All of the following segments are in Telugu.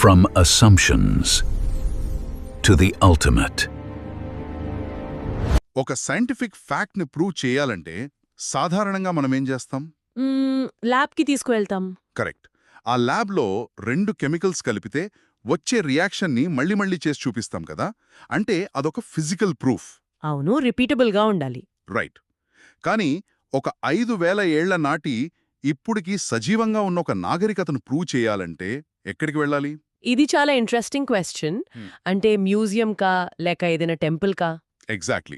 From assumptions to the ultimate. ఒక సైంటిఫిక్ ఫ్యాక్ట్ని ప్రూవ్ చేయాలంటే సాధారణంగా మనమేం చేస్తాం? ల్యాబ్కి తీసుకువెళ్తాం. కరెక్ట్. ఆ ల్యాబ్లో 2 కెమికల్స్ కలిపితే వచ్చే రియాక్షన్ని మళ్ళీ చేసి చూపిస్తాం కదా, అంటే అదొక ఫిజికల్ ప్రూఫ్. అవును, రిపీటబుల్గా ఉండాలి. రైట్. కానీ ఒక 5000 ఏళ్ల నాటి ఇప్పుడికి సజీవంగా ఉన్న ఒక నాగరికతను ప్రూవ్ చేయాలంటే ఎక్కడికి వెళ్ళాలి? ఇది చాలా ఇంట్రెస్టింగ్ క్వశ్చన్. అంటే మ్యూజియంకా లేక ఏదైనా టెంపుల్కా? ఎగ్జాక్ట్లీ.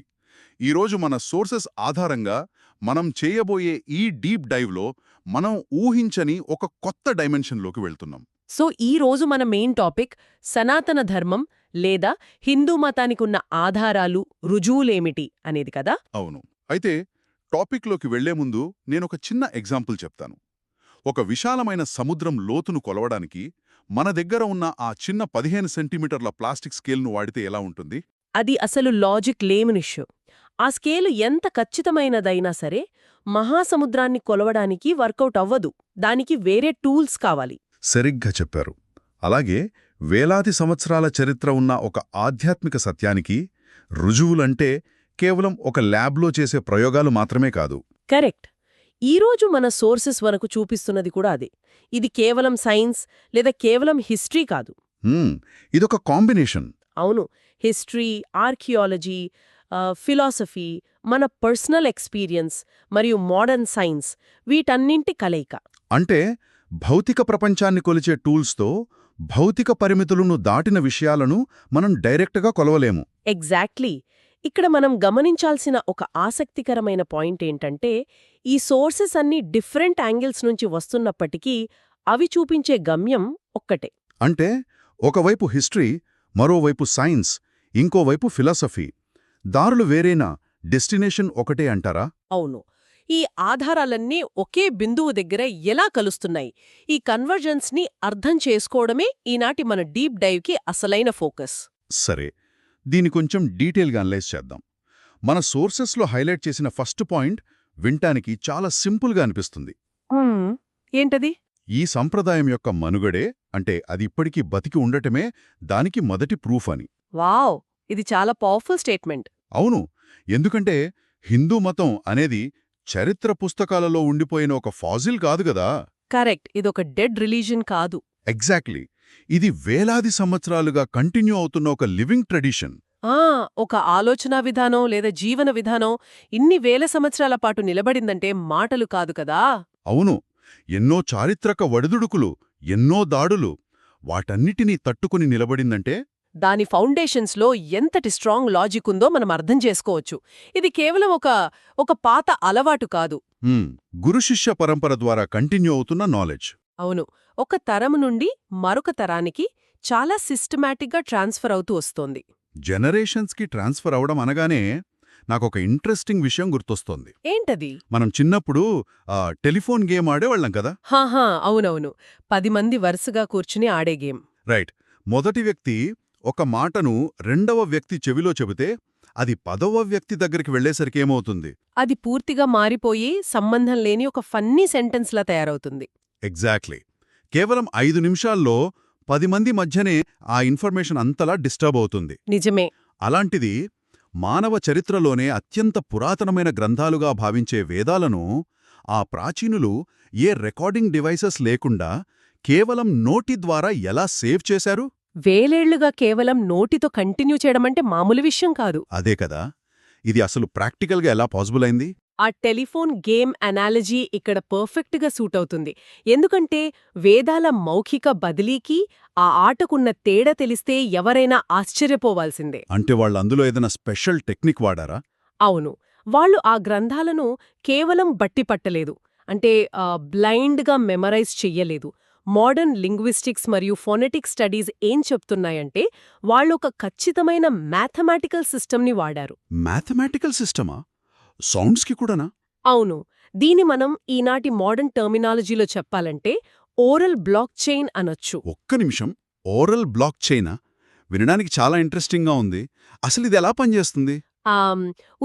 ఈరోజు మన సోర్సెస్ ఆధారంగా మనం చేయబోయే ఈ డీప్ డైవ్లో మనం ఊహించని ఒక కొత్త డైమెన్షన్లోకి వెళ్తున్నాం. సో ఈ రోజు మన మెయిన్ టాపిక్ సనాతన ధర్మం లేదా హిందూ మతానికున్న ఆధారాలు, రుజువులేమిటి అనేది కదా. అవును. అయితే టాపిక్లోకి వెళ్లే ముందు నేనొక చిన్న ఎగ్జాంపుల్ చెప్తాను. ఒక విశాలమైన సముద్రం లోతును కొలవడానికి మన దగ్గర ఉన్న ఆ చిన్న 15 సెంటీమీటర్ల ప్లాస్టిక్ స్కేల్ను వాడితే ఎలా ఉంటుంది? అది అసలు లాజిక్ లేమనిష్యూ. ఆ స్కేలు ఎంత ఖచ్చితమైనదైనా సరే మహాసముద్రాన్ని కొలవడానికి వర్కౌట్ అవ్వదు. దానికి వేరే టూల్స్ కావాలి. సరిగ్గా చెప్పారు. అలాగే వేలాది సంవత్సరాల చరిత్ర ఉన్న ఒక ఆధ్యాత్మిక సత్యానికి రుజువులంటే కేవలం ఒక ల్యాబ్లో చేసే ప్రయోగాలు మాత్రమే కాదు. కరెక్ట్. ఈరోజు మన సోర్సెస్ మనకు చూపిస్తున్నది కూడా అదే. ఇది కేవలం సైన్స్ లేదా కేవలం హిస్టరీ కాదు. ఇదొక కాంబినేషన్. అవును, హిస్టరీ, ఆర్కియాలజీ, ఫిలాసఫీ, మన పర్సనల్ ఎక్స్పీరియన్స్ మరియు మోడర్న్ సైన్స్, వీటన్నింటి కలయిక. అంటే భౌతిక ప్రపంచాన్ని కొలిచే టూల్స్తో భౌతిక పరిమితులను దాటిన విషయాలను మనం డైరెక్ట్గా కొలవలేము. ఎగ్జాక్ట్లీ. ఇక్కడ మనం గమనించాల్సిన ఒక ఆసక్తికరమైన పాయింట్ ఏంటంటే, ఈ సోర్సెస్ అన్ని డిఫరెంట్ యాంగిల్స్ నుంచి వస్తున్నప్పటికీ అవి చూపించే గమ్యం ఒక్కటే. అంటే ఒకవైపు హిస్టరీ, మరోవైపు సైన్స్, ఇంకోవైపు ఫిలాసఫీ. దారులు వేరేనా, డెస్టినేషన్ ఒకటే అంటారా? అవును. ఈ ఆధారాలన్నీ ఒకే బిందువు దగ్గర ఎలా కలుస్తున్నాయి, ఈ కన్వర్జెన్స్ని అర్థం చేసుకోవడమే ఈనాటి మన డీప్ డైవ్కి అసలైన ఫోకస్. సరే, దీని కొంచెం డీటెయిల్గా అనలైజ్ చేద్దాం. మన సోర్సెస్లో హైలైట్ చేసిన ఫస్ట్ పాయింట్ వింటానికి చాలా సింపుల్గా అనిపిస్తుంది. ఏంటది? ఈ సంప్రదాయం యొక్క మనుగడే, అంటే అది ఇప్పటికీ బతికి ఉండటమే దానికి మొదటి ప్రూఫ్ అని. వావ్, ఇది చాలా పవర్ఫుల్ స్టేట్మెంట్. అవును, ఎందుకంటే హిందూ మతం అనేది చరిత్ర పుస్తకాలలో ఉండిపోయిన ఒక ఫాజిల్ కాదు గదా. కరెక్ట్, ఇదొక డెడ్ రిలీజన్ కాదు. ఎగ్జాక్ట్లీ. ఇది వేలాది సంవత్సరాలుగా కంటిన్యూ అవుతున్న ఒక లివింగ్ ట్రెడిషన్. ఒక ఆలోచనా విధానం లేదా జీవన విధానం ఇన్ని వేల సంవత్సరాల పాటు నిలబడిందంటే మాటలు కాదు కదా. అవును, ఎన్నో చారిత్రక ఒడిదుడుకులు, ఎన్నో దాడులు, వాటన్నిటినీ తట్టుకుని నిలబడిందంటే దాని ఫౌండేషన్స్లో ఎంతటి స్ట్రాంగ్ లాజిక్ ఉందో మనం అర్థం చేసుకోవచ్చు. ఇది కేవలం ఒక పాత అలవాటు కాదు. గురుశిష్య పరంపర ద్వారా కంటిన్యూ అవుతున్న నాలెడ్జ్. అవును, ఒక తరం నుండి మరొక తరానికి చాలా సిస్టమాటిక్గా ట్రాన్స్ఫర్ అవుతూ వస్తోంది. జనరేషన్స్కి ట్రాన్స్ఫర్ అవడం అనగానే నాకొక ఇంట్రెస్టింగ్ విషయం గుర్తొస్తోంది. ఏంటది? మనం చిన్నప్పుడు టెలిఫోన్ గేమ్ ఆడేవాళ్ళం కదా. అవునవును, 10 మంది వరుసగా కూర్చుని ఆడే గేమ్. రైట్. మొదటి వ్యక్తి ఒక మాటను రెండవ వ్యక్తి చెవిలో చెబితే అది 10వ వ్యక్తి దగ్గరికి వెళ్లేసరికి ఏమవుతుంది? అది పూర్తిగా మారిపోయి సంబంధం లేని ఒక ఫన్నీ సెంటెన్స్లా తయారవుతుంది. ఎగ్జాక్ట్లీ. కేవలం 5 నిమిషాల్లో 10 మంది మధ్యనే ఆ ఇన్ఫర్మేషన్ అంతలా డిస్టర్బ్ అవుతుంది. నిజమే. అలాంటిది మానవ చరిత్రలోనే అత్యంత పురాతనమైన గ్రంథాలుగా భావించే వేదాలను ఆ ప్రాచీనులు ఏ రికార్డింగ్ డివైసెస్ లేకుండా కేవలం నోటి ద్వారా ఎలా సేవ్ చేశారు? వేలేళ్లుగా కేవలం నోటితో కంటిన్యూ చేయడమంటే మామూలు విషయం కాదు. అదే కదా. ఇది అసలు ప్రాక్టికల్గా ఎలా పాసిబుల్ అయింది? ఆ టెలిఫోన్ గేమ్ అనాలజీ ఇక్కడ పర్ఫెక్ట్గా సూట్ అవుతుంది. ఎందుకంటే వేదాల మౌఖిక బదిలీకి ఆ ఆటకున్న తేడా తెలిస్తే ఎవరైనా ఆశ్చర్యపోవాల్సిందే. అంటే వాళ్ళు అందులో ఏదైనా స్పెషల్ టెక్నిక్ వాడారా? అవును, వాళ్ళు ఆ గ్రంథాలను కేవలం బట్టిపట్టలేదు. అంటే బ్లైండ్గా మెమరైజ్ చెయ్యలేదు. మోడర్న్ లింగ్విస్టిక్స్ మరియు ఫోనెటిక్ స్టడీస్ ఏం చెప్తున్నాయంటే వాళ్ళొక ఖచ్చితమైన మ్యాథమెటికల్ సిస్టమ్ని వాడారు. మ్యాథమెటికల్ సిస్టమా? సౌండ్స్కి కూడానా? అవును, దీని మనం ఈనాటి మోడర్న్ టర్మినాలజీలో చెప్పాలంటే ఓరల్ బ్లాక్ చైన్ అనొచ్చు. ఒక్క నిమిషం, ఓరల్ బ్లాక్ చైనా? వినడానికి చాలా ఇంట్రెస్టింగ్గా ఉంది. అసలు ఇది ఎలా పనిచేస్తుంది?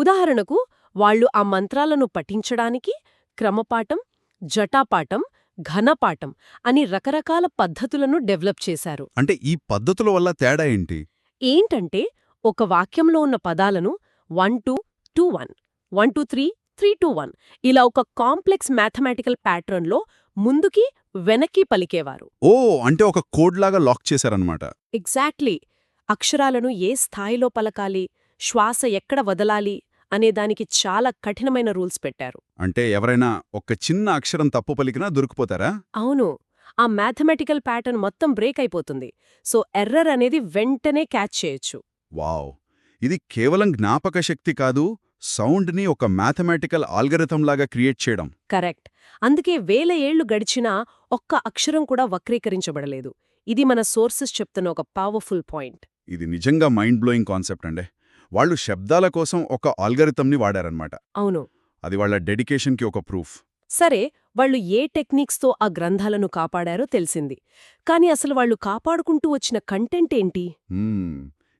ఉదాహరణకు వాళ్ళు ఆ మంత్రాలను పఠించడానికి క్రమపాఠం, జటాపాఠం, ఘనపాఠం అని రకరకాల పద్ధతులను డెవలప్ చేశారు. అంటే ఈ పద్ధతుల వల్ల తేడా ఏంటి? ఏంటంటే ఒక వాక్యంలో ఉన్న పదాలను 1 2 2 1 1 2 3 3 2 1 ఇలా ఒక కాంప్లెక్స్ మ్యాథమెటికల్ ప్యాటర్న్లో ముందుకి వెనక్కి పలికేవారు. ఓ, అంటే ఒక కోడ్లాగా లాక్ చేశారనమాట. ఎగ్జాక్ట్లీ. అక్షరాలను ఏ స్థాయిలో పలకాలి, శ్వాస ఎక్కడ వదలాలి అనేదానికి చాలా కఠినమైన రూల్స్ పెట్టారు. అంటే ఎవరైనా ఒక చిన్న అక్షరం తప్పు పలికినా దొరికిపోతారా? అవును. ఆ మ్యాథమెటికల్ ప్యాటర్న్ మొత్తం బ్రేక్ అయిపోతుంది. సో ఎర్రర్ అనేది వెంటనే క్యాచ్ చేయొచ్చు. వావ్! ఇది కేవలం జ్ఞాపక శక్తి కాదు, సౌండ్ని ఒక మ్యాథమెటికల్ ఆల్గరిథంలాగా క్రియేట్ చేయడం. కరెక్ట్. అందుకే వేల ఏళ్లు గడిచినా ఒక్క అక్షరం కూడా వక్రీకరించబడలేదు. ఇది మన సోర్సెస్ చెప్తున్న ఒక పవర్ఫుల్ పాయింట్. ఇది నిజంగా మైండ్ బ్లోయింగ్ కాన్సెప్ట్ అండే. వాళ్ళు శబ్దాల కోసం ఒక ఆల్గరిథంని వాడారన్నమాట. అవును. అది వాళ్ళ డెడికేషన్కి ఒక ప్రూఫ్. సరే, వాళ్ళు ఏ టెక్నిక్స్తో ఆ గ్రంథాలను కాపాడారో తెలిసింది. కానీ అసలు వాళ్ళు కాపాడుకుంటూ వచ్చిన కంటెంట్ ఏంటి?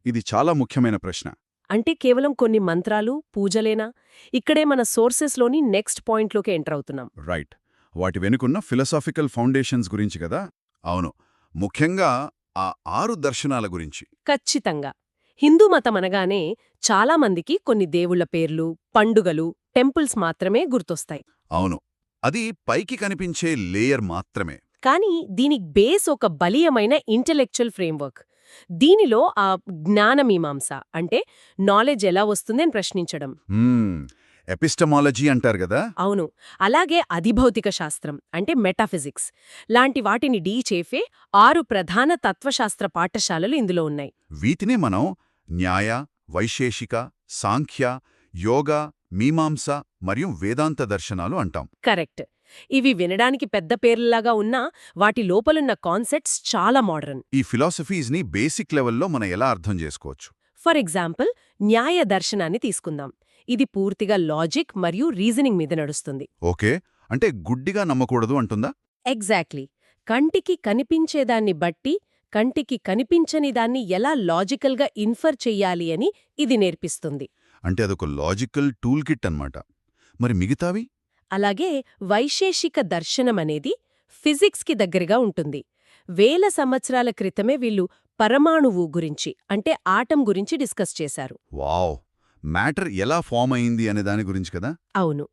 ఇది చాలా ముఖ్యమైన ప్రశ్న. అంటే కేవలం కొన్ని మంత్రాలు, పూజలేనా? ఇక్కడే మన సోర్సెస్లోని నెక్స్ట్ పాయింట్లోకి ఎంటర్ అవుతున్నాం. రైట్. వాటి వెనుకున్న ఫిలసాఫికల్ ఫౌండేషన్స్ గురించి కదా? అవును, ముఖ్యంగా ఆ 6 దర్శనాల గురించి. ఖచ్చితంగా. హిందూ మతమనగానే చాలామందికి కొన్ని దేవుళ్ల పేర్లు, పండుగలు, టెంపుల్స్ మాత్రమే గుర్తొస్తాయి. అవును, అది పైకి కనిపించే లేయర్ మాత్రమే. కానీ దీని బేస్ ఒక బలీయమైన ఇంటెలెక్చువల్ ఫ్రేమ్వర్క్. దీనిలో ఆ జ్ఞానమీమాంస అంటే నాలెడ్జ్ ఎలా వస్తుందని ప్రశ్నించడం. ఎపిస్టమాలజీ అంటారు గదా? అవును. అలాగే అధిభౌతిక శాస్త్రం అంటే మెటాఫిజిక్స్ లాంటి వాటిని చేసే 6 ప్రధాన తత్వశాస్త్ర పాఠశాలలు ఇందులో ఉన్నాయి. వీటినే మనం న్యాయ, వైశేషిక, సాంఖ్య, యోగ, మీమాంస మరియు వేదాంత దర్శనాలు అంటాం. కరెక్ట్. ఇవి వినడానికి పెద్ద పేర్లలాగా ఉన్నా వాటి లోపలున్న కాన్సెప్ట్స్ చాలా మోడర్న్. ఈ ఫిలాసఫీస్ని బేసిక్ లెవెల్లో మనం ఎలా అర్థం చేసుకోవచ్చు? ఫర్ ఎగ్జాంపుల్, న్యాయ దర్శనాన్ని తీసుకుందాం. ఇది పూర్తిగా లాజిక్ మరియు రీజనింగ్ మీద నడుస్తుంది. ఓకే, అంటే గుడ్డిగా నమ్మకూడదు అంటుందా? ఎగ్జాక్ట్లీ. కంటికి కనిపించేదాన్ని బట్టి కంటికి కనిపించని దాన్ని ఎలా లాజికల్గా ఇన్ఫర్ చెయ్యాలి అని ఇది నేర్పిస్తుంది. అంటే అదొక లాజికల్ టూల్ కిట్ అన్నమాట. మరి మిగతావి? అలాగే వైశేషిక దర్శనమనేది ఫిజిక్స్కి దగ్గరగా ఉంటుంది. వేల సంవత్సరాల క్రితమే వీళ్ళు పరమాణువు గురించి అంటే ఆటం గురించి డిస్కస్ చేశారు. వావ్! మ్యాటర్ ఎలా ఫామ్ అయింది అనే దాని గురించి కదా? అవును.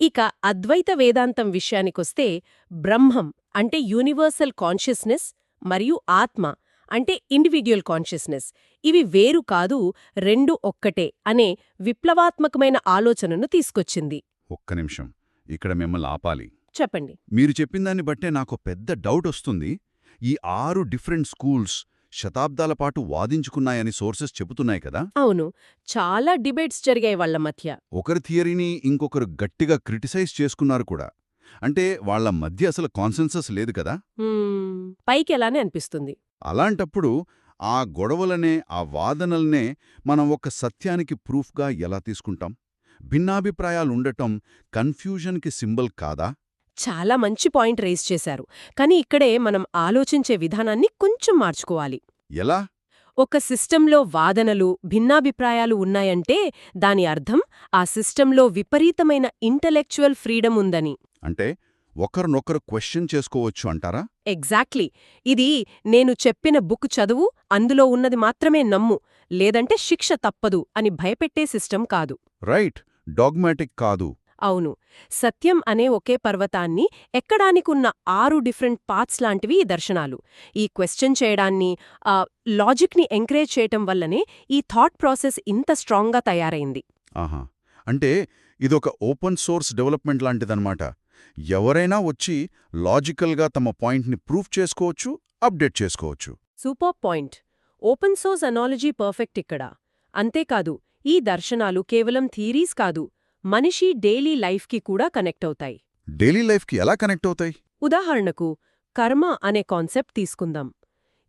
ఇక అద్వైత వేదాంతం విషయానికొస్తే బ్రహ్మం అంటే యూనివర్సల్ కాన్షియస్నెస్ మరియు ఆత్మ అంటే ఇండివిడ్యువల్ కాన్షియస్నెస్ ఇవి వేరు కాదు, రెండు ఒక్కటే అనే విప్లవాత్మకమైన ఆలోచనను తీసుకొచ్చింది. ఒక్క నిమిషం, ఇక్కడ మిమ్మల్ని ఆపాలి. చెప్పండి. మీరు చెప్పిందాన్ని బట్టే నాకు పెద్ద డౌట్ వస్తుంది. ఈ 6 డిఫరెంట్ స్కూల్స్ శతాబ్దాల పాటు వాదించుకున్నాయని సోర్సెస్ చెబుతున్నాయి కదా? అవును. చాలా డిబేట్స్ జరిగాయి వాళ్ల మధ్య. ఒకరి థియరీని ఇంకొకరు గట్టిగా క్రిటిసైజ్ చేసుకున్నారు కూడా. అంటే వాళ్ల మధ్య అసలు కాన్సెన్సస్ లేదు కదా? పైకి ఎలానే అనిపిస్తుంది. అలాంటప్పుడు ఆ గొడవలనే, ఆ వాదనలనే మనం ఒక సత్యానికి ప్రూఫ్గా ఎలా తీసుకుంటాం? భిన్నాభిప్రాయాలుండటం కన్ఫ్యూజన్కి సింబల్ కాదా? చాలా మంచి పాయింట్ రేస్ చేశారు. కానీ ఇక్కడే మనం ఆలోచించే విధానాన్ని కొంచెం మార్చుకోవాలి. ఎలా? ఒక సిస్టంలో వాదనలు, భిన్నాభిప్రాయాలు ఉన్నాయంటే దాని అర్థం ఆ సిస్టంలో విపరీతమైన ఇంటలెక్చువల్ ఫ్రీడమ్ ఉందని. అంటే ఒకరినొకరు క్వశ్చన్ చేసుకోవచ్చు అంటారా? ఎగ్జాక్ట్లీ. ఇది నేను చెప్పిన బుక్ చదువు, అందులో ఉన్నది మాత్రమే నమ్ము, లేదంటే శిక్ష తప్పదు అని భయపెట్టే సిస్టమ్ కాదు. రైట్, డాగ్మాటిక్ కాదు. అవును. సత్యం అనే ఒకే పర్వతాన్ని ఎక్కడానికున్న 6 డిఫరెంట్ పాత్స్ లాంటివి ఈ దర్శనాలు. ఈ క్వశ్చన్ చేయడాన్ని, లాజిక్ని ఎంకరేజ్ చేయటం వల్లనే ఈ థాట్ ప్రాసెస్ ఇంత స్ట్రాంగ్గా తయారైంది. ఆహా, అంటే ఇదొక ఓపెన్ సోర్స్ డెవలప్మెంట్ లాంటిదన్నమాట. ఎవరైనా వచ్చి లాజికల్గా తమ పాయింట్ని ప్రూఫ్ చేసుకోవచ్చు, అప్డేట్ చేసుకోవచ్చు. Super point. Open source analogy perfect ఇక్కడ. అంతేకాదు, ఈ దర్శనాలు కేవలం థీరీస్ కాదు, మనిషి డైలీ లైఫ్కి కూడా కనెక్ట్ అవుతాయి. డైలీ లైఫ్కి ఎలా కనెక్ట్ అవుతాయి? ఉదాహరణకు, కర్మ అనే కాన్సెప్ట్ తీసుకుందాం.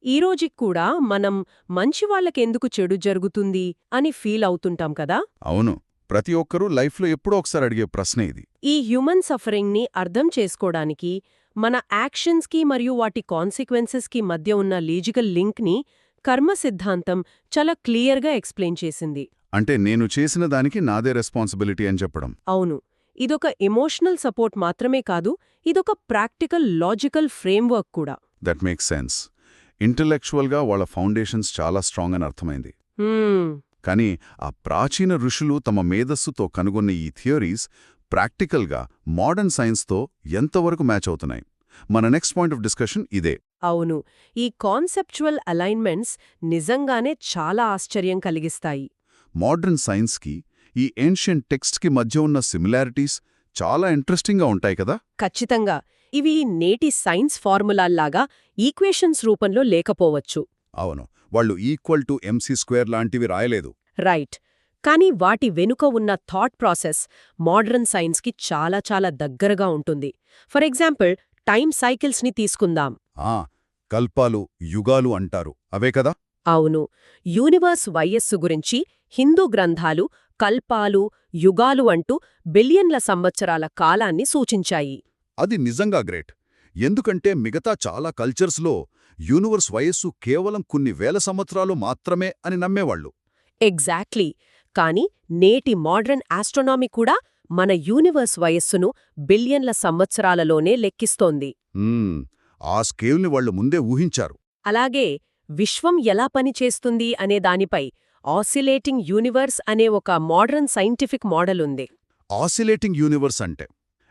ఈరోజుకి కూడా మనం మంచివాళ్లకెందుకు చెడు జరుగుతుంది అని ఫీల్ అవుతుంటాం కదా? అవును, ప్రతి ఒక్కరూ లైఫ్లో ఎప్పుడో ఒకసారి అడిగే ప్రశ్న ఇది. ఈ హ్యూమన్ సఫరింగ్ని అర్థం చేసుకోవడానికి మన యాక్షన్స్కి మరియు వాటి కాన్సిక్వెన్సెస్కి మధ్య ఉన్న లాజికల్ లింక్ని కర్మ సిద్ధాంతం చాలా క్లియర్గా ఎక్స్ప్లెయిన్ చేసింది. అంటే నేను చేసిన దానికి నాదే రెస్పాన్సిబిలిటీ అని చెప్పడం. అవును. ఇదొక ఎమోషనల్ సపోర్ట్ మాత్రమే కాదు, ఇదొక ప్రాక్టికల్ లాజికల్ ఫ్రేమ్వర్క్ కూడా. That makes sense. ఇంటలెక్చువల్గా వాళ్ళ ఫౌండేషన్స్ చాలా స్ట్రాంగ్ అని అర్థమైంది. హ్మ్, కానీ ఆ ప్రాచీన ఋషులు తమ మేధస్సుతో కనుగొన్న ఈ థియరీస్ ప్రాక్టికల్గా మోడర్న్ సైన్స్తో ఎంతవరకు మ్యాచ్ అవుతున్నాయి? మన నెక్స్ట్ పాయింట్ ఆఫ్ డిస్కషన్ ఇదే. అవును. ఈ కాన్సెప్చువల్ అలైన్మెంట్స్ నిజంగానే చాలా ఆశ్చర్యం కలిగిస్తాయి. మోడర్న్ సైన్స్కి ఈ ఏన్షియంట్ టెక్స్ట్కి మధ్య ఉన్న సిమిలారిటీస్ చాలా ఇంట్రెస్టింగ్గా ఉంటాయి కదా? ఖచ్చితంగా. ఇవి నేటి సైన్స్ ఫార్ములాల్లాగా ఈక్వేషన్స్ రూపంలో లేకపోవచ్చు. అవును, వాళ్ళు ఈక్వల్ టు MC² లాంటివి రాయలేదు. రైట్. కానీ వాటి వెనుక ఉన్న థాట్ ప్రాసెస్ మోడర్న్ సైన్స్కి చాలా చాలా దగ్గరగా ఉంటుంది. ఫర్ ఎగ్జాంపుల్, టైమ్ సైకిల్స్ని తీసుకుందాం. కల్పాలు, యుగాలు అంటారు, అవే కదా? అవును. యూనివర్స్ వయస్సు గురించి హిందూ గ్రంథాలు కల్పాలు, యుగాలు అంటూ బిలియన్ల సంవత్సరాల కాలాన్ని సూచించాయి. అది నిజంగా గ్రేట్. ఎందుకంటే మిగతా చాలా కల్చర్స్లో యూనివర్స్ వయస్సు కేవలం కొన్ని వేల సంవత్సరాలు మాత్రమే అని నమ్మేవాళ్ళు. ఎగ్జాక్ట్లీ. కానీ నేటి మోడర్న్ ఆస్ట్రోనామీ కూడా మన యూనివర్స్ వయస్సును బిలియన్ల సంవత్సరాలలోనే లెక్కిస్తోంది. ఆ స్కేల్ని వాళ్ళు ముందే ఊహించారు. అలాగే విశ్వం ఎలా పనిచేస్తుంది అనే దానిపై ఆసిలేటింగ్ యూనివర్స్ అనే ఒక మోడర్న్ సైంటిఫిక్ మోడల్ ఉంది. ఆసిలేటింగ్ యూనివర్స్ అంటే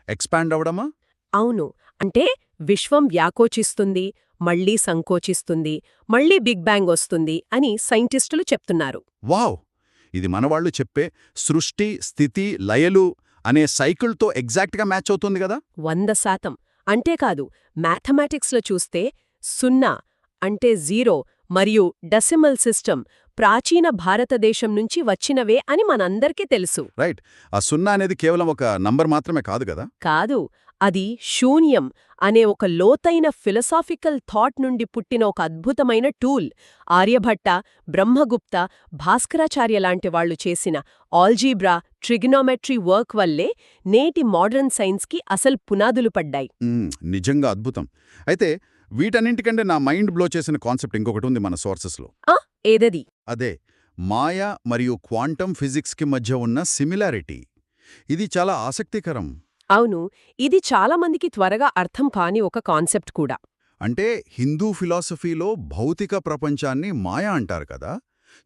ఎక్స్పాండ్ అవడమా? అవును. అంటే విశ్వం వ్యాకోచిస్తుంది, మళ్లీ సంకోచిస్తుంది, మళ్లీ బిగ్ బ్యాంగ్ వస్తుంది అని సైంటిస్టులు చెప్తున్నారు. వావ్! ఇది మనవాళ్లు చెప్పే సృష్టి, స్థితి, లయలు అనే సైకిల్తో ఎగ్జాక్ట్గా మ్యాచ్ అవుతుంది కదా? 100%. అంతేకాదు, మ్యాథమెటిక్స్లో చూస్తే 0 అంటే 0 మరియు డెసిమల్ సిస్టమ్ ప్రాచీన భారతదేశం నుంచి వచ్చినవే అని మనందరికీ తెలుసు. రైట్. ఆ 0 అనేది కేవలం ఒక నంబర్ మాత్రమే కాదు కదా? కాదు, అది శూన్యం అనే ఒక లోతైన ఫిలసాఫికల్ థాట్ నుండి పుట్టిన ఒక అద్భుతమైన టూల్. ఆర్యభట్ట, బ్రహ్మగుప్త, భాస్కరాచార్య లాంటి వాళ్లు చేసిన ఆల్జీబ్రా, ట్రిగనోమెట్రీ వర్క్ వల్లే నేటి మోడర్న్ సైన్స్కి అసలు పునాదులు పడ్డాయి. నిజంగా అద్భుతం. అయితే వీటన్నింటికంటే నా మైండ్ బ్లో చేసిన కాన్సెప్ట్ ఇంకొకటి ఉంది మన సోర్సెస్లో. ఏదది? అదే మాయా మరియు క్వాంటమ్ ఫిజిక్స్కి మధ్య ఉన్న సిమిలారిటీ. ఇది చాలా ఆసక్తికరం. అవును, ఇది చాలామందికి త్వరగా అర్థం కాని ఒక కాన్సెప్ట్ కూడా. అంటే హిందూ ఫిలాసఫీలో భౌతిక ప్రపంచాన్ని మాయా అంటారు కదా?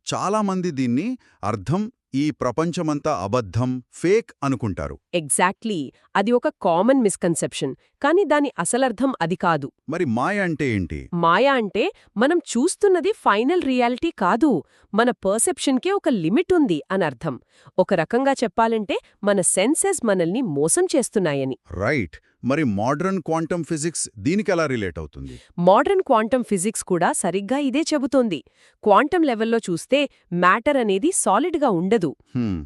చాలామంది దీన్ని అర్థం ఈ ప్రపంచమంతా అబద్ధం, ఫేక్ అనుకుంటారు. ఎగ్జాక్ట్లీ. అది ఒక కామన్ మిస్కన్సెప్షన్. కానీ దాని అసలర్థం అది కాదు. మరి మాయ అంటే ఏంటి? మాయ అంటే మనం చూస్తున్నది ఫైనల్ రియాలిటీ కాదు, మన పర్సెప్షన్కే ఒక లిమిట్ ఉంది అనర్థం. ఒక రకంగా చెప్పాలంటే మన సెన్సెస్ మనల్ని మోసం చేస్తున్నాయని. రైట్. మరి మోడర్న్ క్వాంటమ్ ఫిజిక్స్ దీనికెలా రిలేట్ అవుతుంది? మోడర్న్ క్వాంటమ్ ఫిజిక్స్ కూడా సరిగ్గా ఇదే చెబుతోంది. క్వాంటమ్ లెవెల్లో చూస్తే మ్యాటర్ అనేది సాలిడ్గా ఉండదు.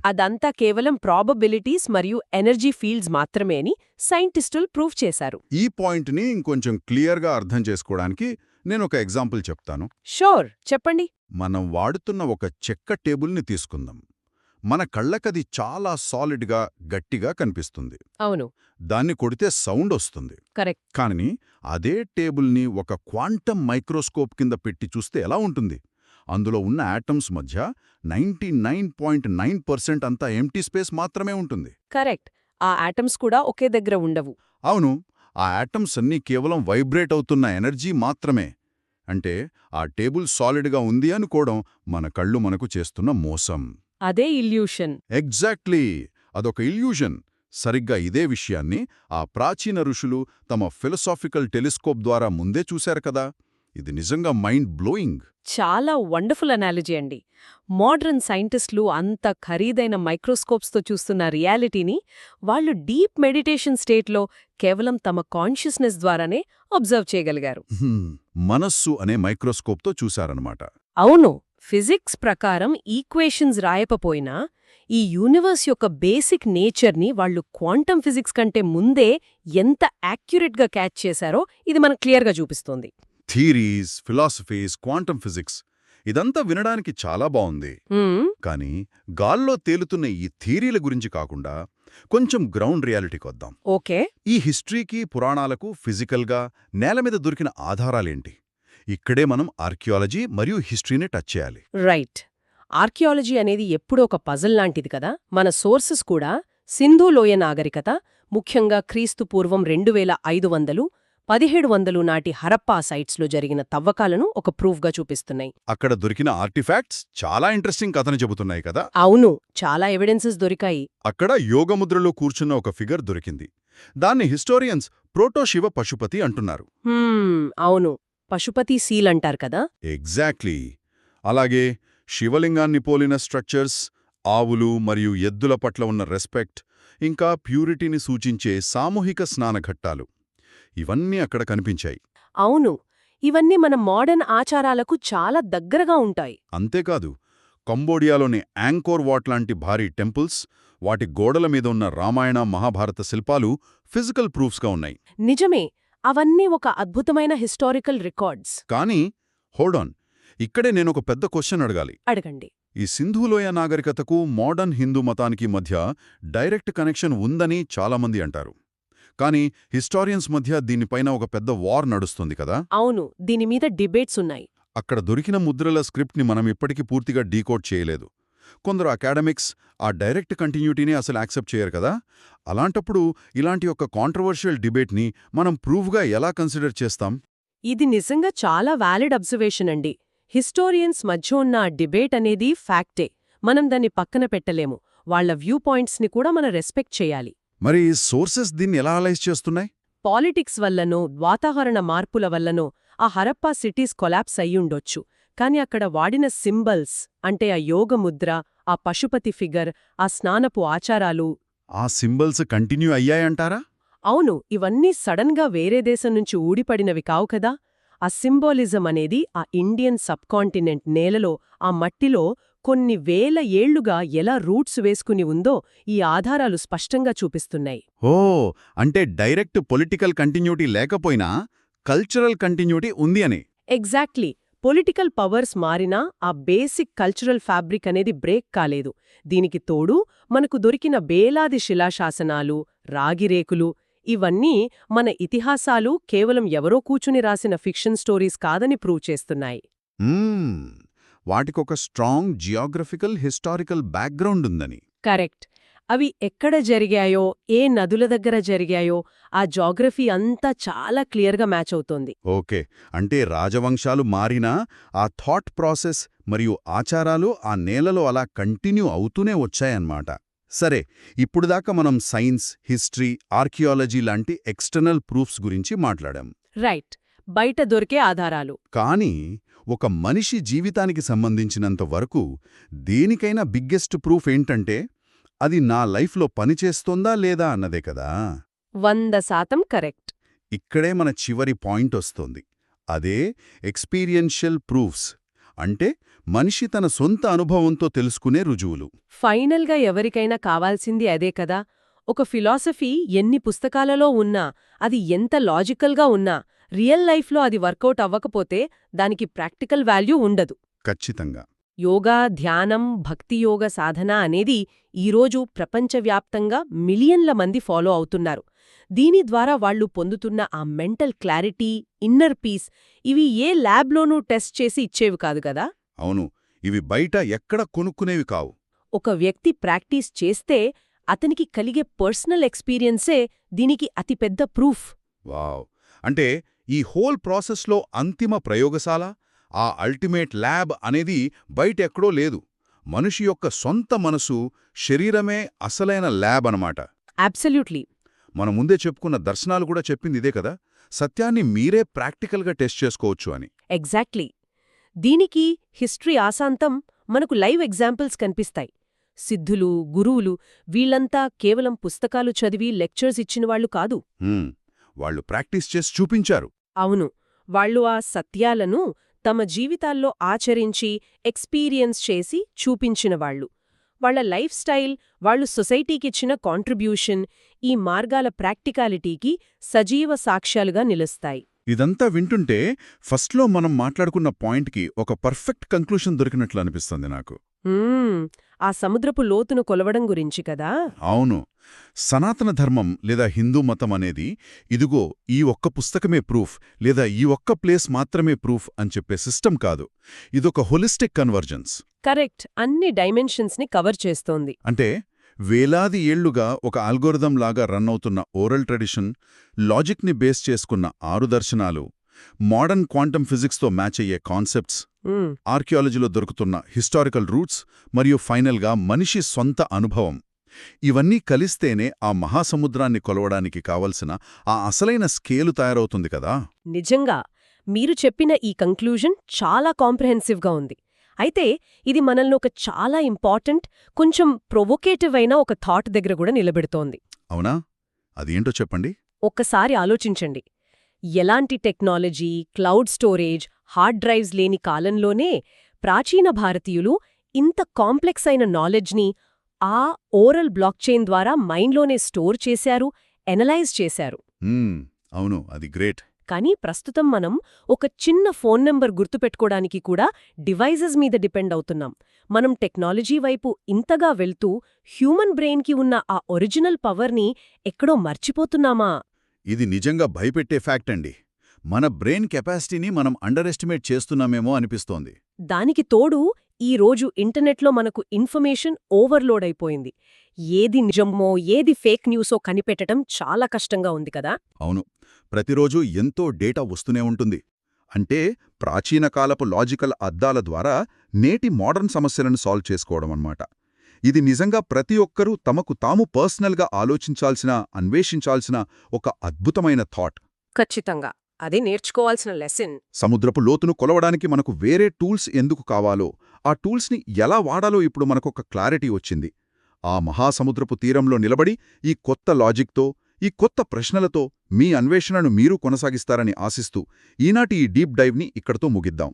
అదంతా కేవలం ప్రాబబిలిటీస్ మరియు ఎనర్జీ ఫీల్డ్స్ మాత్రమే అని సైంటిస్టులు ప్రూవ్ చేశారు. ఈ పాయింట్ని ఇంకొంచెం క్లియర్గా అర్థం చేసుకోవడానికి నేను ఒక ఎగ్జాంపుల్ చెప్తాను. షూర్, చెప్పండి. మనం వాడుతున్న ఒక చెక్క టేబుల్ని తీసుకుందాం. మన కళ్ళకది చాలా సాలిడ్గా, గట్టిగా కనిపిస్తుంది. అవును. దాన్ని కొడితే సౌండ్ వస్తుంది. కరెక్ట్. కానీ అదే టేబుల్ని ఒక క్వాంటమ్ మైక్రోస్కోప్ కింద పెట్టి చూస్తే ఎలా ఉంటుంది? అందులో ఉన్న యాటమ్స్ మధ్య 99.9% అంతా ఎంప్టీ స్పేస్ మాత్రమే ఉంటుంది. కరెక్ట్. ఆ యాటమ్స్ కూడా ఒకే దగ్గర ఉండవు. అవును, ఆ యాటమ్స్ అన్నీ కేవలం వైబ్రేట్ అవుతున్న ఎనర్జీ మాత్రమే. అంటే ఆ టేబుల్ సాలిడ్గా ఉంది అనుకోవడం మన కళ్ళు మనకు చేస్తున్న మోసం. అదే ఇల్యూషన్. ఎగ్జాక్ట్లీ, అదొక ఇల్యూషన్. సరిగ్గా ఇదే విషయాన్ని ఆ ప్రాచీన ఋషులు తమ ఫిలసాఫికల్ టెలిస్కోప్ ద్వారా ముందే చూశారు కదా? ఇది నిజంగా మైండ్ బ్లోయింగ్. చాలా వండర్ఫుల్ అనాలజీ అండి. మోడర్న్ సైంటిస్టులు అంత ఖరీదైన మైక్రోస్కోప్స్తో చూస్తున్న రియాలిటీని వాళ్ళు డీప్ మెడిటేషన్ స్టేట్లో కేవలం తమ కాన్షియస్నెస్ ద్వారానే అబ్జర్వ్ చేయగలిగారు. మనస్సు అనే మైక్రోస్కోప్తో చూశారన్నమాట. అవును. ఫిజిక్స్ ప్రకారం ఈక్వేషన్స్ రాయకపోయినా ఈ యూనివర్స్ యొక్క బేసిక్ నేచర్ని వాళ్ళు క్వాంటమ్ ఫిజిక్స్ కంటే ముందే ఎంత యాక్యురేట్గా క్యాచ్ చేశారో ఇది మనకు క్లియర్గా చూపిస్తోంది. థియరీస్, ఫిలాసఫీస్, క్వాంటమ్ ఫిజిక్స్ ఇదంతా వినడానికి చాలా బాగుంది. కానీ గాల్లో తేలుతున్న ఈ థియరీల గురించి కాకుండా కొంచెం గ్రౌండ్ రియాలిటీకి వద్దాం. ఓకే. ఈ హిస్టరీకి, పురాణాలకు ఫిజికల్గా నేల మీద దొరికిన ఆధారాలేంటి? ఇక్కడే మనం ఆర్కియాలజీ మరియు హిస్టరీని టచ్ చేయాలి. రైట్. ఆర్కియాలజీ అనేది ఎప్పుడూ ఒక పజల్ లాంటిది కదా. మన సోర్సెస్ కూడా సింధు లోయ నాగరికత, ముఖ్యంగా క్రీస్తు పూర్వం 2500, 1700 నాటి హరప్పా సైట్స్లో జరిగిన తవ్వకాలను ఒక ప్రూఫ్గా చూపిస్తున్నాయి. అక్కడ దొరికిన ఆర్టిఫాక్ట్స్ చాలా ఇంట్రెస్టింగ్ కథను చెబుతున్నాయి కదా. అవును, చాలా ఎవిడెన్సెస్ దొరికాయి. అక్కడ యోగముద్రలో కూర్చున్న ఒక ఫిగర్ దొరికింది. దాన్ని హిస్టోరియన్స్ ప్రోటోశివ పశుపతి అంటున్నారు. అవును, పశుపతి సీల్ అంటారు కదా. ఎగ్జాక్ట్లీ. అలాగే శివలింగాన్ని పోలిన స్ట్రక్చర్స్, ఆవులు మరియు ఎద్దుల పట్ల ఉన్న రెస్పెక్ట్, ఇంకా ప్యూరిటీని సూచించే సామూహిక స్నానఘట్టాలు, ఇవన్నీ అక్కడ కనిపించాయి. అవును, ఇవన్నీ మన మోడర్న్ ఆచారాలకు చాలా దగ్గరగా ఉంటాయి. అంతేకాదు, కంబోడియాలోని యాంకోర్ వాట్ లాంటి భారీ టెంపుల్స్, వాటి గోడల మీద ఉన్న రామాయణ మహాభారత శిల్పాలు ఫిజికల్ ప్రూఫ్స్గా ఉన్నాయి. నిజమే, అవన్నీ ఒక అద్భుతమైన హిస్టారికల్ రికార్డ్స్. కానీ హోల్డాన్, ఇక్కడే నేనొక పెద్ద క్వశ్చన్ అడగాలి. అడగండి. ఈ సింధులోయ నాగరికతకు మోడర్న్ హిందూ మతానికి మధ్య డైరెక్ట్ కనెక్షన్ ఉందని చాలామంది అంటారు. కానీ హిస్టారియన్స్ మధ్య దీనిపైన ఒక పెద్ద వార్ నడుస్తుంది కదా. అవును, దీని మీద డిబేట్స్ ఉన్నాయి. అక్కడ దొరికిన ముద్రల స్క్రిప్ట్ని మనం ఇప్పటికీ పూర్తిగా డీకోడ్ చేయలేదు. కొందరు అకాడమిక్స్ ఆ డైరెక్ట్ కంటిన్యూటీని అసలు యాక్సెప్ట్ చేయరు కదా. అలాంటప్పుడు ఇలాంటి ఒక కాంట్రవర్షియల్ డిబేట్ని మనం ప్రూఫ్గా ఎలా కన్సిడర్ చేస్తాం? ఇది నిజంగా చాలా వ్యాలిడ్ అబ్జర్వేషన్ అండి. హిస్టోరియన్స్ మధ్య ఉన్న ఆ డిబేట్ అనేది ఫ్యాక్టే. మనం దాన్ని పక్కన పెట్టలేము. వాళ్ల వ్యూ పాయింట్స్ని కూడా మనం రెస్పెక్ట్ చేయాలి. మరి సోర్సెస్ దీన్ని ఎలా అనలైజ్ చేస్తున్నాయి? పాలిటిక్స్ వల్లనో, వాతావరణ మార్పుల వల్లనో ఆ హరప్పా సిటీస్ కొలాప్స్ అయ్యుండొచ్చు. కాని అక్కడ వాడిన సింబల్స్, అంటే ఆ యోగముద్ర, ఆ పశుపతి ఫిగర్, ఆ స్నానపు ఆచారాలు, ఆ సింబల్స్ కంటిన్యూ అయ్యాయంటారా? అవును, ఇవన్నీ సడన్గా వేరే దేశం నుంచి ఊడిపడినవి కావు కదా. ఆ సింబాలిజం అనేది ఆ ఇండియన్ సబ్కాంటినెంట్ నేలలో, ఆ మట్టిలో కొన్ని వేల ఏళ్లుగా ఎలా రూట్స్ వేసుకుని ఉందో ఈ ఆధారాలు స్పష్టంగా చూపిస్తున్నాయి. ఓ, అంటే డైరెక్ట్ పొలిటికల్ కంటిన్యూటీ లేకపోయినా కల్చరల్ కంటిన్యూటీ ఉంది అని. ఎగ్జాక్ట్లీ. పొలిటికల్ పవర్స్ మారినా ఆ బేసిక్ కల్చరల్ ఫ్యాబ్రిక్ అనేది బ్రేక్ కాలేదు. దీనికి తోడు మనకు దొరికిన వేలాది శిలాశాసనాలు, రాగిరేకులు, ఇవన్నీ మన ఇతిహాసాలు కేవలం ఎవరో కూచుని రాసిన ఫిక్షన్ స్టోరీస్ కాదని ప్రూవ్ చేస్తున్నాయి. వాటికొక స్ట్రాంగ్ జియోగ్రఫికల్, హిస్టారికల్ బ్యాక్గ్రౌండ్ ఉందని. కరెక్ట్. అవి ఎక్కడ జరిగాయో, ఏ నదుల దగ్గర జరిగాయో, ఆ జాగ్రఫీ అంతా చాలా క్లియర్గా మ్యాచ్ అవుతోంది. ఓకే, అంటే రాజవంశాలు మారినా ఆ థాట్ ప్రాసెస్ మరియు ఆచారాలు ఆ నేలలో అలా కంటిన్యూ అవుతూనే వచ్చాయన్నమాట. సరే, ఇప్పుడుదాకా మనం సైన్స్, హిస్టరీ, ఆర్కియాలజీ లాంటి ఎక్స్టర్నల్ ప్రూఫ్స్ గురించి మాట్లాడాం. రైట్, బయట దొరికే ఆధారాలు. కానీ ఒక మనిషి జీవితానికి సంబంధించినంత వరకు దేనికైనా బిగ్గెస్ట్ ప్రూఫ్ ఏంటంటే అది నా లైఫ్లో పనిచేస్తోందా లేదా అన్నదే కదా. 100% కరెక్ట్. ఇక్కడే మన చివరి పాయింట్ వస్తోంది. అదే ఎక్స్పీరియన్షియల్ ప్రూఫ్స్, అంటే మనిషి తన సొంత అనుభవంతో తెలుసుకునే రుజువులు. ఫైనల్గా ఎవరికైనా కావాల్సింది అదే కదా. ఒక ఫిలాసఫీ ఎన్ని పుస్తకాలలో ఉన్నా, అది ఎంత లాజికల్గా ఉన్నా, రియల్ లైఫ్లో అది వర్కౌట్ అవ్వకపోతే దానికి ప్రాక్టికల్ వాల్యూ ఉండదు. ఖచ్చితంగా. యోగా, ధ్యానం, భక్తియోగ సాధన అనేది ఈరోజు ప్రపంచవ్యాప్తంగా మిలియన్ల మంది ఫాలో అవుతున్నారు. దీని ద్వారా వాళ్లు పొందుతున్న ఆ మెంటల్ క్లారిటీ, ఇన్నర్ పీస్, ఇవి ఏ ల్యాబ్లోనూ టెస్ట్ చేసి ఇచ్చేవి కాదు కదా. అవును, ఇవి బయట ఎక్కడ కొనుక్కునేవి కావు. ఒక వ్యక్తి ప్రాక్టీస్ చేస్తే అతనికి కలిగే పర్సనల్ ఎక్స్పీరియన్సే దీనికి అతిపెద్ద ప్రూఫ్. వావ్! అంటే ఈ హోల్ ప్రాసెస్లో అంతిమ ప్రయోగశాల, ఆ అల్టిమేట్ ల్యాబ్ అనేది బయటెక్కడో లేదు. మనిషి యొక్క సొంత మనసు, శరీరమే అసలైన ల్యాబ్ అనమాట. అబ్సల్యూట్లీ. మన ముందే చెప్పుకున్న దర్శనాలు కూడా చెప్పింది ఇదే కదా, సత్యాన్ని మీరే ప్రాక్టికల్గా టెస్ట్ చేసుకోవచ్చు అని. ఎగ్జాక్ట్లీ. దీనికి హిస్టరీ ఆసాంతం మనకు లైవ్ ఎగ్జాంపుల్స్ కనిపిస్తాయి. సిద్ధులు, గురువులు, వీళ్లంతా కేవలం పుస్తకాలు చదివి లెక్చర్స్ ఇచ్చినవాళ్లు కాదు. వాళ్ళు ప్రాక్టీస్ చేసి చూపించారు. అవును, వాళ్ళు ఆ సత్యాలను తమ జీవితాల్లో ఆచరించి, ఎక్స్పీరియన్స్ చేసి చూపించినవాళ్లు. వాళ్ల లైఫ్ స్టైల్, వాళ్లు సొసైటీకిచ్చిన కాంట్రిబ్యూషన్, ఈ మార్గాల ప్రాక్టికాలిటీకి సజీవ సాక్ష్యాలుగా నిలుస్తాయి. ఇదంతా వింటుంటే ఫస్ట్లో మనం మాట్లాడుకున్న పాయింట్కి ఒక పర్ఫెక్ట్ కంక్లూషన్ దొరికినట్లు అనిపిస్తుంది నాకు. ఆ సముద్రపు లోతును కొలవడం గురించి కదా. అవును, సనాతన ధర్మం లేదా హిందూ మతం అనేది ఇదిగో ఈ ఒక్క పుస్తకమే ప్రూఫ్ లేదా ఈ ఒక్క ప్లేస్ మాత్రమే ప్రూఫ్ అని చెప్పే సిస్టమ్ కాదు. ఇదొక హోలిస్టిక్ కన్వర్జెన్స్. కరెక్ట్, అన్ని డైమెన్షన్స్ని కవర్ చేస్తోంది. అంటే వేలాది ఏళ్లుగా ఒక ఆల్గోరిథం లాగా రన్ అవుతున్న ఓరల్ ట్రెడిషన్, లాజిక్ని బేస్ చేసుకున్న 6 దర్శనాలు, మోడర్న్ క్వాంటమ్ ఫిజిక్స్తో మ్యాచ్ అయ్యే కాన్సెప్ట్స్, ఆర్కియాలజీలో దొరుకుతున్న హిస్టారికల్ రూట్స్ మరియు ఫైనల్గా మనిషి సొంత అనుభవం, ఇవన్నీ కలిస్తేనే ఆ మహాసముద్రాన్ని కొలవడానికి కావలసిన ఆ అసలైన స్కేలు తయారవుతుంది కదా. నిజంగా మీరు చెప్పిన ఈ కంక్లూజన్ చాలా కాంప్రహెన్సివ్గా ఉంది. అయితే ఇది మనల్ని ఒక చాలా ఇంపార్టెంట్, కొంచెం ప్రొవోకేటివ్ అయిన ఒక థాట్ దగ్గర కూడా నిలబెడుతోంది. అవునా? అదేంటో చెప్పండి. ఒక్కసారి ఆలోచించండి. ఎలాంటి technology, cloud storage, hard drives లేని కాలంలోనే ప్రాచీన భారతీయులు ఇంత కాంప్లెక్స్ అయిన నాలెడ్జ్ని ఆ ఓరల్ బ్లాక్చైన్ ద్వారా మైండ్లోనే స్టోర్ చేశారు, ఎనలైజ్ చేశారు. అవును, అది గ్రేట్. కానీ ప్రస్తుతం మనం ఒక చిన్న ఫోన్ నెంబర్ గుర్తుపెట్టుకోవడానికి కూడా డివైజెస్ మీద డిపెండ్ అవుతున్నాం. మనం టెక్నాలజీ వైపు ఇంతగా వెళ్తూ హ్యూమన్ బ్రెయిన్కి ఉన్న ఆ ఒరిజినల్ పవర్ని ఎక్కడో మర్చిపోతున్నామా? ఇది నిజంగా భయపెట్టే ఫ్యాక్ట్ అండి. మన బ్రెయిన్ కెపాసిటీని మనం అండర్ ఎస్టిమేట్ చేస్తున్నామేమో అనిపిస్తోంది. దానికి తోడు ఈ రోజు ఇంటర్నెట్లో మనకు ఇన్ఫర్మేషన్ ఓవర్లోడ్ అయిపోయింది. ఏది నిజమో ఏది ఫేక్ న్యూసో కనిపెట్టడం చాలా కష్టంగా ఉంది కదా. అవును, ప్రతిరోజూ ఎంతో డేటా వస్తూనే ఉంటుంది. అంటే ప్రాచీన కాలపు లాజికల్ అద్దాల ద్వారా నేటి మోడర్న్ సమస్యలను సాల్వ్ చేసుకోవడం అన్నమాట. ఇది నిజంగా ప్రతి ఒక్కరూ తమకు తాము పర్సనల్గా ఆలోచించాల్సిన, అన్వేషించాల్సిన ఒక అద్భుతమైన థాట్. ఖచ్చితంగా అదే నేర్చుకోవాల్సిన లెసన్. సముద్రపు లోతును కొలవడానికి మనకు వేరే టూల్స్ ఎందుకు కావాలో, ఆ టూల్స్ని ఎలా వాడాలో ఇప్పుడు మనకొక క్లారిటీ వచ్చింది. ఆ మహాసముద్రపు తీరంలో నిలబడి ఈ కొత్త లాజిక్తో, ఈ కొత్త ప్రశ్నలతో మీ అన్వేషణను మీరు కొనసాగిస్తారని ఆశిస్తూ ఈనాటి ఈ డీప్ డైవ్ని ఇక్కడతో ముగిద్దాం.